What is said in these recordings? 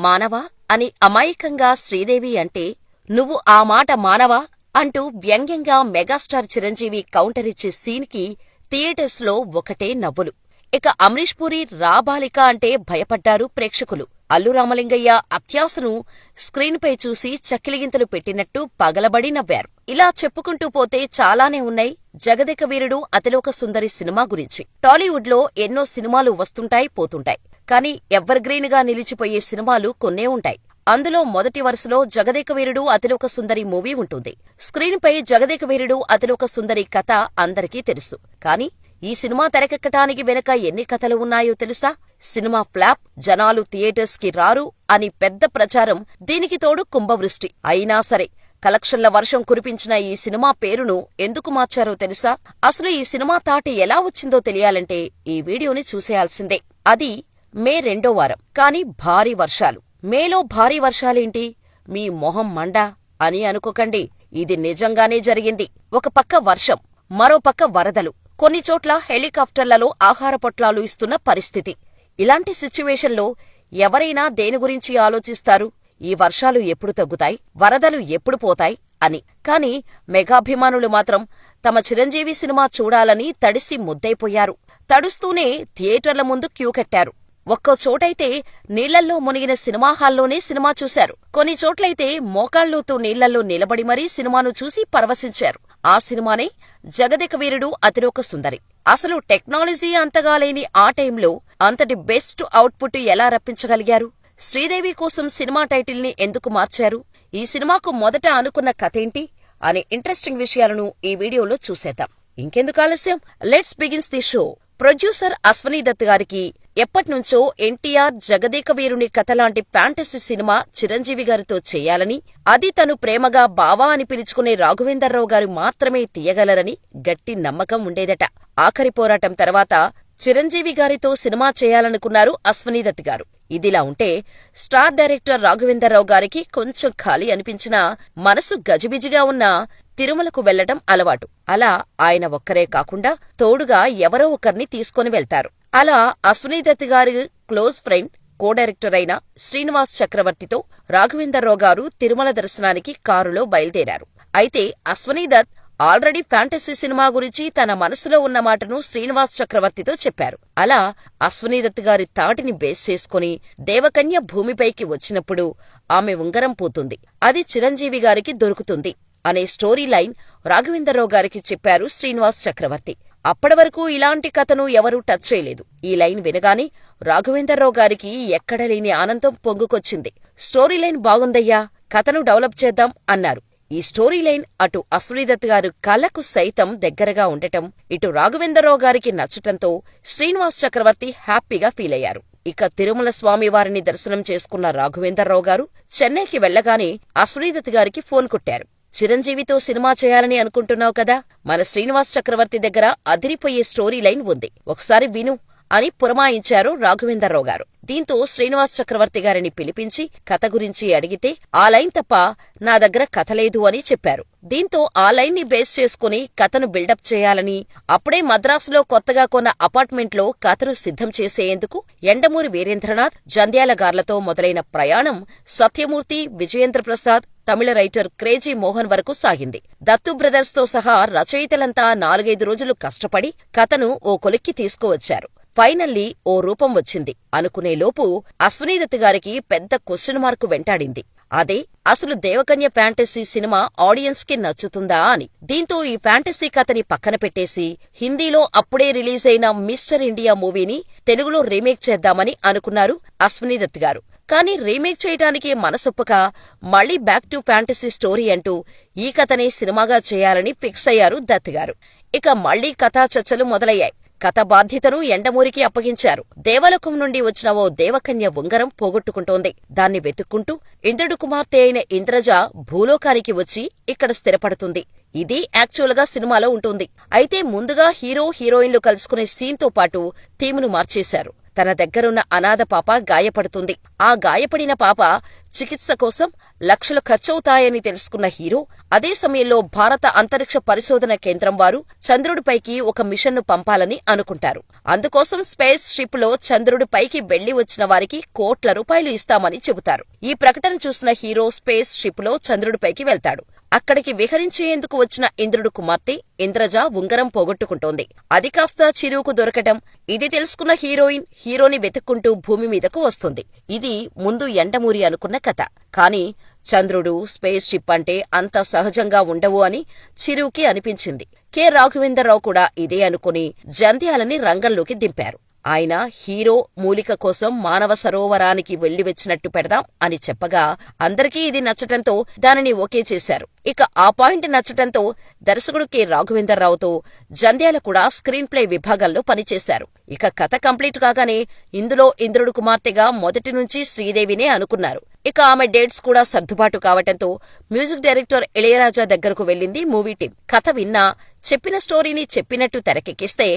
మానవా అని అమాయకంగా శ్రీదేవి అంటే, నువ్వు ఆ మాట మానవా అంటూ వ్యంగ్యంగా మెగాస్టార్ చిరంజీవి కౌంటరిచ్చే సీన్కి థియేటర్స్లో ఒకటే నవ్వులు. ఇక అమరీష్ పూరి రాబాలిక అంటే భయపడ్డారు ప్రేక్షకులు. అల్లు రామలింగయ్య అత్యాశను స్క్రీన్పై చూసి చక్కిలిగింతలు పెట్టినట్టు పగలబడి నవ్వారు. ఇలా చెప్పుకుంటూ పోతే చాలానే ఉన్నాయి జగదేక వీరుడు అతిలోక సుందరి సినిమా గురించి. టాలీవుడ్లో ఎన్నో సినిమాలు వస్తుంటాయి పోతుంటాయి, కానీ ఎవర్ గ్రీన్ గా నిలిచిపోయే సినిమాలు కొన్నే ఉంటాయి. అందులో మొదటి వరుసలో జగదేక వీరుడు అతిలోక సుందరి మూవీ ఉంటుంది. స్క్రీన్పై జగదేక వీరుడు అతిలోక సుందరి కథ అందరికీ తెలుసు. కానీ ఈ సినిమా తెరకెక్కటానికి వెనక ఎన్ని కథలు ఉన్నాయో తెలుసా? సినిమా ఫ్లాప్, జనాలు థియేటర్స్ కి రారు అని పెద్ద ప్రచారం, దీనికి తోడు కుంభవృష్టి. అయినా సరే కలెక్షన్ల వర్షం కురిపించిన ఈ సినిమా పేరును ఎందుకు మార్చారో తెలుసా? అసలు ఈ సినిమా తాటి ఎలా వచ్చిందో తెలియాలంటే ఈ వీడియోని చూసేయాల్సిందే. అది మే 2వ వారం. కానీ భారీ వర్షాలు. మేలో భారీ వర్షాలేంటి, మీ మొహం మండా అని అనుకోకండి. ఇది నిజంగానే జరిగింది. ఒక పక్క వర్షం, మరో పక్క వరదలు, కొన్ని చోట్ల హెలికాప్టర్లలో ఆహార పొట్లాలు ఇస్తున్న పరిస్థితి. ఇలాంటి సిచ్యువేషన్లో ఎవరైనా దేని గురించి ఆలోచిస్తారు? ఈ వర్షాలు ఎప్పుడు తగ్గుతాయి, వరదలు ఎప్పుడు పోతాయి అని. కాని మెగాభిమానులు మాత్రం తమ చిరంజీవి సినిమా చూడాలని తడిసి ముద్దైపోయారు. తడుస్తూనే థియేటర్ల ముందు క్యూ కట్టారు. ఒక్కో చోటైతే నీళ్లల్లో మునిగిన సినిమా హాల్లోనే సినిమా చూశారు. కొన్ని చోట్లయితే మోకాళ్లూతూ నీళ్లలో నిలబడి మరీ సినిమాను చూసి పరవశించారు. ఆ సినిమానే జగదేక వీరుడు అతిలోక సుందరి. అసలు టెక్నాలజీ అంతగా లేని ఆ టైంలో అంతటి బెస్ట్ అవుట్పుట్ ఎలా రప్పించగలిగారు? శ్రీదేవి కోసం సినిమా టైటిల్ని ఎందుకు మార్చారు? ఈ సినిమాకు మొదట అనుకున్న కథేంటి అనే ఇంట్రెస్టింగ్ విషయాలను ఈ వీడియోలో చూసేద్దాం. ఇంకెందుకు ఆలస్యం, let's begins the show. Producer Ashwini Dutt గారికి ఎప్పట్నుంచో ఎన్టీఆర్ జగదేక వీరుని కథలాంటి ఫ్యాంటసీ సినిమా చిరంజీవి గారితో చేయాలని, అది తను ప్రేమగా బావా అని పిలుచుకునే రాఘవేంద్రరావు గారు మాత్రమే తీయగలరని గట్టి నమ్మకం ఉండేదట. ఆఖరి పోరాటం తర్వాత చిరంజీవి గారితో సినిమా చేయాలనుకున్నారు అశ్వనీ దత్ గారు. ఇదిలా ఉంటే స్టార్ డైరెక్టర్ రాఘవేంద్రరావు గారికి కొంచెం ఖాళీ అనిపించినా మనసు గజిబిజిగా ఉన్నా తిరుమలకు వెళ్లడం అలవాటు. అలా ఆయన ఒక్కరే కాకుండా తోడుగా ఎవరో ఒకర్ని తీసుకొని వెళ్తారు. అలా అశ్వనీ దత్ గారి క్లోజ్ ఫ్రెండ్, కో డైరెక్టర్ అయిన శ్రీనివాస్ చక్రవర్తితో రాఘవేంద్రరావు గారు తిరుమల దర్శనానికి కారులో బయలుదేరారు. అయితే Ashwini Dutt already fantasy cinema గురించి తన మనసులో ఉన్న మాటను శ్రీనివాస్ చక్రవర్తితో చెప్పారు. అలా అశ్వనీ దత్ గారి తాటిని బేస్ చేసుకుని దేవకన్య భూమిపైకి వచ్చినప్పుడు ఆమె ఉంగరం పోతుంది, అది చిరంజీవి గారికి దొరుకుతుంది అనే స్టోరీ లైన్ రాఘవేంద్రరావు గారికి చెప్పారు శ్రీనివాస్ చక్రవర్తి. అప్పటివరకు ఇలాంటి కథను ఎవరూ టచ్ చేయలేదు. ఈ లైన్ వినగానే రాఘవేంద్రరావు గారికి ఎక్కడలేని ఆనందం పొంగుకొచ్చింది. స్టోరీ లైన్ బాగుందయ్యా, కథను డెవలప్ చేద్దాం అన్నారు. ఈ స్టోరీ లైన్ అటు అశ్వనీ దత్ గారు కళకు సైతం దగ్గరగా ఉండటం, ఇటు రాఘవేంద్రరావు గారికి నచ్చటంతో శ్రీనివాస్ చక్రవర్తి హ్యాపీగా ఫీలయ్యారు. ఇక తిరుమల స్వామివారిని దర్శనం చేసుకున్న రాఘవేంద్రరావు గారు చెన్నైకి వెళ్లగానే అశ్వనీ దత్ గారికి ఫోన్ కొట్టారు. చిరంజీవితో సినిమా చేయాలని అనుకుంటున్నావు కదా, మన శ్రీనివాస్ చక్రవర్తి దగ్గర అదిరిపోయే స్టోరీ లైన్ ఉంది, ఒకసారి విను అని పురమాయించారు రాఘవేంద్రరావు గారు. దీంతో శ్రీనివాస్ చక్రవర్తి గారిని పిలిపించి కథ గురించి అడిగితే ఆ లైన్ తప్ప నా దగ్గర కథ లేదు అని చెప్పారు. దీంతో ఆ లైన్ ని బేస్ చేసుకుని కథను బిల్డప్ చేయాలని, అప్పుడే మద్రాసులో కొత్తగా కొన్న అపార్ట్మెంట్లో కథను సిద్ధం చేసేందుకు యండమూరి వీరేంద్రనాథ్, జంధ్యాల గార్లతో మొదలైన ప్రయాణం సత్యమూర్తి, విజయేంద్ర ప్రసాద్, తమిళ రైటర్ క్రేజీ మోహన్ వరకు సాగింది. దత్తు బ్రదర్స్ తో సహా రచయితలంతా 4-5 రోజులు కష్టపడి కథను ఓ కొలిక్కి తీసుకువచ్చారు. ఫైనల్లీ ఓ రూపం వచ్చింది అనుకునేలోపు అశ్వనీ దత్ గారికి పెద్ద క్వశ్చన్ మార్కు వెంటాడింది. అదే అసలు దేవకన్య ఫ్యాంటసీ సినిమా ఆడియన్స్ కి నచ్చుతుందా అని. దీంతో ఈ ఫ్యాంటసీ కథని పక్కన పెట్టేసి హిందీలో అప్పుడే రిలీజ్ అయిన మిస్టర్ ఇండియా మూవీని తెలుగులో రీమేక్ చేద్దామని అనుకున్నారు అశ్వనీ దత్ గారు. కానీ రీమేక్ చేయడానికి మనసొప్పక మళ్లీ బ్యాక్ టు ఫ్యాంటసీ స్టోరీ అంటూ ఈ కథనే సినిమాగా చేయాలని ఫిక్స్ అయ్యారు దత్ గారు. ఇక మళ్లీ కథా చర్చలు మొదలయ్యాయి. కథ బాధ్యతను యండమూరికి అప్పగించారు. దేవలోకం నుండి వచ్చిన ఓ దేవకన్య ఉంగరం పోగొట్టుకుంటోంది. దాన్ని వెతుక్కుంటూ ఇంద్రుడు కుమార్తె అయిన ఇంద్రజ భూలోకానికి వచ్చి ఇక్కడ స్థిరపడుతుంది. ఇది యాక్చువల్గా సినిమాలో ఉంటుంది. అయితే ముందుగా హీరో హీరోయిన్లు కలుసుకునే సీన్తో పాటు థీమును మార్చేశారు. తన దగ్గరున్న అనాథ పాప గాయపడుతుంది. ఆ గాయపడిన పాప చికిత్స కోసం లక్షలు ఖర్చవుతాయని తెలుసుకున్న హీరో అదే సమయంలో భారత అంతరిక్ష పరిశోధన కేంద్రం వారు చంద్రుడిపైకి ఒక మిషన్ను పంపాలని అనుకుంటారు. అందుకోసం స్పేస్ షిప్ లో చంద్రుడిపైకి వెళ్లి వచ్చిన వారికి కోట్ల రూపాయలు ఇస్తామని చెబుతారు. ఈ ప్రకటన చూసిన హీరో స్పేస్ షిప్ లో చంద్రుడిపైకి వెళ్తాడు. అక్కడికి విహరించేందుకు వచ్చిన ఇంద్రుడు కుమార్తె ఇంద్రజ ఉంగరం పోగొట్టుకుంటోంది. అది కాస్త చిరుకు దొరకటం, ఇది తెలుసుకున్న హీరోయిన్ హీరోని వెతుక్కుంటూ భూమి మీదకు వస్తుంది. ఇది ముందు యండమూరి అనుకున్న కథ. కాని చంద్రుడు, స్పేస్ షిప్ అంటే అంత సహజంగా ఉండవు అని చిరుకి అనిపించింది. కె. రాఘవేంద్రరావు కూడా ఇదే అనుకుని జంధ్యాలని రంగంలోకి దింపారు. ఆయన హీరో మూలిక కోసం మానవ సరోవరానికి వెళ్లి వచ్చినట్టు పెడదాం అని చెప్పగా అందరికీ ఇది నచ్చటంతో దానిని ఓకే చేశారు. ఇక ఆ పాయింట్ నచ్చటంతో దర్శకుడు కె. రాఘవేంద్రరావుతో జంధ్యాల కూడా స్క్రీన్ ప్లే విభాగంలో పనిచేశారు. ఇక కథ కంప్లీట్ కాగానే ఇందులో ఇంద్రుడు కుమార్తెగా మొదటి నుంచి శ్రీదేవినే అనుకున్నారు. ఇక ఆమె డేట్స్ కూడా సర్దుబాటు కావటంతో మ్యూజిక్ డైరెక్టర్ ఇళయరాజా దగ్గరకు వెళ్లింది మూవీ టీం. కథ విన్నా చెప్పిన స్టోరీని చెప్పినట్టు తెరకెక్కిస్తే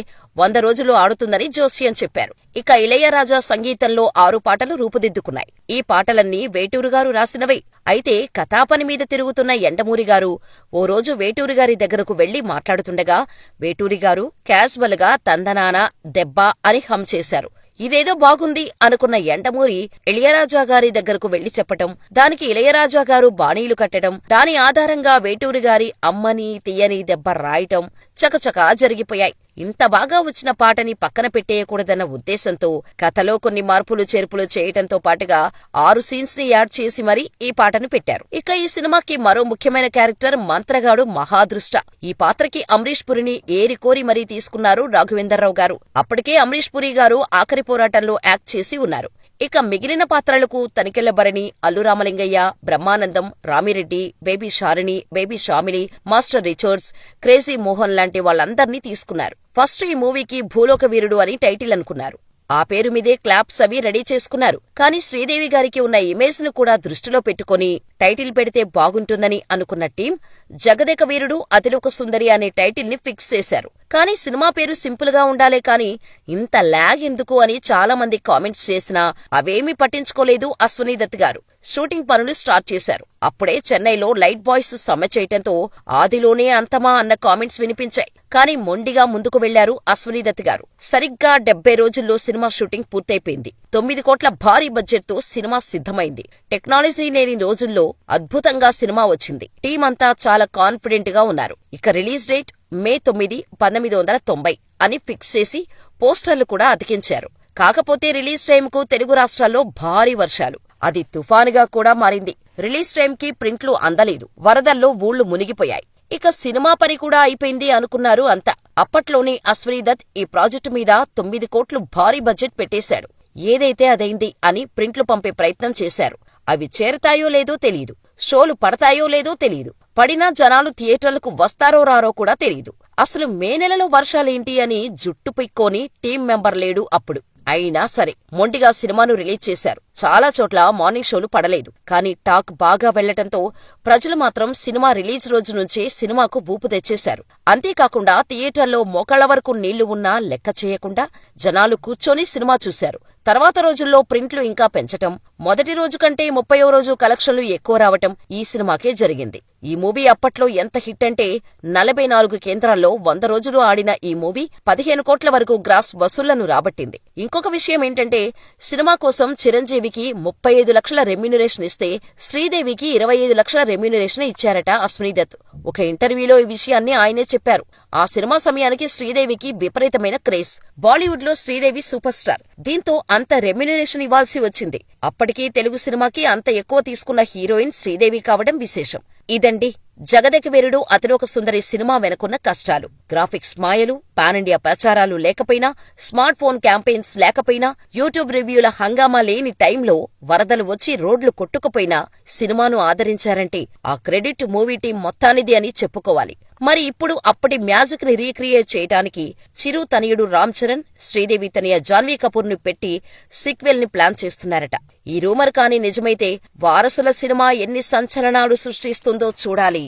100 రోజులు ఆడుతుందని జోస్యం చెప్పారు. ఇక ఇళయరాజా సంగీతంలో 6 పాటలు రూపుదిద్దుకున్నాయి. ఈ పాటలన్నీ వేటూరుగారు రాసినవే. అయితే కథాపని మీద తిరుగుతున్న యండమూరి గారు ఓ రోజు వేటూరిగారి దగ్గరకు వెళ్లి మాట్లాడుతుండగా వేటూరిగారు క్యాజువల్ గా తందనానా దెబ్బా అని హమ్ చేశారు. ఇదేదో బాగుంది అనుకున్న యండమూరి ఇళయరాజా గారి దగ్గరకు వెళ్లి చెప్పటం, దానికి ఇళయరాజా గారు బాణీలు కట్టడం, దాని ఆధారంగా వేటూరిగారి అమ్మని తీయని దెబ్బ రాయటం చకచకా జరిగిపోయాయి. ఇంత బాగా వచ్చిన పాటని పక్కన పెట్టేయకూడదన్న ఉద్దేశంతో కథలో కొన్ని మార్పులు చేర్పులు చేయటంతో పాటుగా 6 సీన్స్ ని యాడ్ చేసి మరీ ఈ పాటను పెట్టారు. ఇక ఈ సినిమాకి మరో ముఖ్యమైన క్యారెక్టర్ మంత్రగాడు మహాదృష్ట. ఈ పాత్రకి అమరీష్ పురిని ఏరికోరి మరీ తీసుకున్నారు రాఘవేంద్రరావు గారు. అప్పటికే అమరీష్ పురి గారు ఆఖరి పోరాటంలో యాక్ట్ చేసి ఉన్నారు. ఇక మిగిలిన పాత్రలకు Tanikella Bharani, Allu Ramalingaiah, Brahmanandam, Ramireddy, baby Sharini, baby Shamili, master Richards, crazy Mohan లాంటి వాళ్ళందర్నీ తీసుకున్నారు. ఫస్ట్ ఈ మూవీకి భూలోక వీరుడు అని టైటిల్ అనుకున్నారు. ఆ పేరు మీదే క్లాప్స్ అవి రెడీ చేసుకున్నారు. కానీ శ్రీదేవి గారికి ఉన్న ఇమేజ్ ను కూడా దృష్టిలో పెట్టుకుని టైటిల్ పెడితే బాగుంటుందని అనుకున్న టీం జగదేక వీరుడు అతిలోక సుందరి అనే టైటిల్ ని ఫిక్స్ చేశారు. కానీ సినిమా పేరు సింపుల్ గా ఉండాలే కాని ఇంత ల్యాగ్ ఎందుకు అని చాలా మంది కామెంట్స్ చేసినా అవేమీ పట్టించుకోలేదు అశ్వనీ దత్ గారు. షూటింగ్ పనులు స్టార్ట్ చేశారు. అప్పుడే చెన్నైలో లైట్ బాయ్స్ సమ్మె చేయటంతో ఆదిలోనే అంతమా అన్న కామెంట్స్ వినిపించాయి. కానీ మొండిగా ముందుకు వెళ్లారు అశ్వనీ దత్ గారు. సరిగ్గా 70 రోజుల్లో సినిమా షూటింగ్ పూర్తయిపోయింది. 9 కోట్ల భారీ బడ్జెట్ తో సినిమా సిద్ధమైంది. టెక్నాలజీ లేని రోజుల్లో అద్భుతంగా సినిమా వచ్చింది. టీం అంతా చాలా కాన్ఫిడెంట్ గా ఉన్నారు. ఇక రిలీజ్ డేట్ మే 9, 1990 అని ఫిక్స్ చేసి పోస్టర్లు కూడా అతికించారు. కాకపోతే రిలీజ్ టైంకు తెలుగు రాష్ట్రాల్లో భారీ వర్షాలు. అది తుఫానుగా కూడా మారింది. రిలీజ్ టైంకి ప్రింట్లు అందలేదు. వరదల్లో ఊళ్లు మునిగిపోయాయి. ఇక సినిమా పని కూడా అయిపోయింది అనుకున్నారు అంతా. అప్పట్లోనే అశ్వనీ దత్ ఈ ప్రాజెక్టు మీద 9 కోట్లు భారీ బడ్జెట్ పెట్టేశాడు. ఏదైతే అదైంది అని ప్రింట్లు పంపే ప్రయత్నం చేశారు. అవి చేరతాయో లేదో తెలీదు. షోలు పడతాయో లేదో తెలీదు. పడినా జనాలు థియేటర్లకు వస్తారో రారో కూడా తెలీదు. అసలు మే నెలలో వర్షాలేంటి అని జుట్టు పిక్కోని టీం మెంబర్ లేడు అప్పుడు. అయినా సరే మొండిగా సినిమాను రిలీజ్ చేశారు. చాలా చోట్ల మార్నింగ్ షోలు పడలేదు. కానీ టాక్ బాగా వెళ్లటంతో ప్రజలు మాత్రం సినిమా రిలీజ్ రోజు నుంచే సినిమాకు ఊపు తెచ్చేశారు. అంతేకాకుండా థియేటర్లో మోకాళ్ల వరకు నీళ్లు ఉన్నా లెక్క చేయకుండా జనాలు కూర్చొని సినిమా చూశారు. తర్వాత రోజుల్లో ప్రింట్లు ఇంకా పెంచటం, మొదటి రోజు కంటే 30వ రోజు కలెక్షన్లు ఎక్కువ రావటం ఈ సినిమాకే జరిగింది. ఈ మూవీ అప్పట్లో ఎంత హిట్ అంటే 44 కేంద్రాల్లో 100 రోజులు ఆడిన ఈ మూవీ 15 కోట్ల వరకు గ్రాస్ వసూళ్లను రాబట్టింది. ఇంకొక విషయం ఏంటంటే సినిమా కోసం చిరంజీవికి 35 లక్షల రెమ్యూనరేషన్ ఇస్తే శ్రీదేవికి 25 లక్షల రెమ్యూనరేషన్ ఇచ్చారట అశ్వనీ దత్. ఒక ఇంటర్వ్యూలో ఈ విషయాన్ని ఆయనే చెప్పారు. ఆ సినిమా సమయానికి శ్రీదేవికి విపరీతమైన క్రేజ్. బాలీవుడ్ లో శ్రీదేవి సూపర్ స్టార్. దీంతో అంత రెమ్యూనరేషన్ ఇవ్వాల్సి వచ్చింది. అప్పటికీ తెలుగు సినిమాకి అంత ఎక్కువ తీసుకున్న హీరోయిన్ శ్రీదేవి కావడం విశేషం. ఇదండి జగదేక వీరుడు అతిలోక సుందరి సినిమా వెనుకున్న కష్టాలు. గ్రాఫిక్స్ మాయలు, పాన్ ఇండియా ప్రచారాలు లేకపోయినా, స్మార్ట్ ఫోన్ క్యాంపెయిన్స్ లేకపోయినా, యూట్యూబ్ రివ్యూల హంగామా లేని టైంలో వరదలు వచ్చి రోడ్లు కొట్టుకుపోయినా సినిమాను ఆదరించారంటే ఆ క్రెడిట్ మూవీ టీం మొత్తానిది అని చెప్పుకోవాలి. మరి ఇప్పుడు అప్పటి మ్యాజిక్ ని రీక్రియేట్ చేయడానికి చిరు తనయుడు రామ్ చరణ్, శ్రీదేవి తనయ జాన్వీ కపూర్ ను పెట్టి సీక్వెల్ ని ప్లాన్ చేస్తున్నారట. ఈ రూమర్ కాని నిజమైతే వారసుల సినిమా ఎన్ని సంచలనాలు సృష్టిస్తుందో చూడాలి.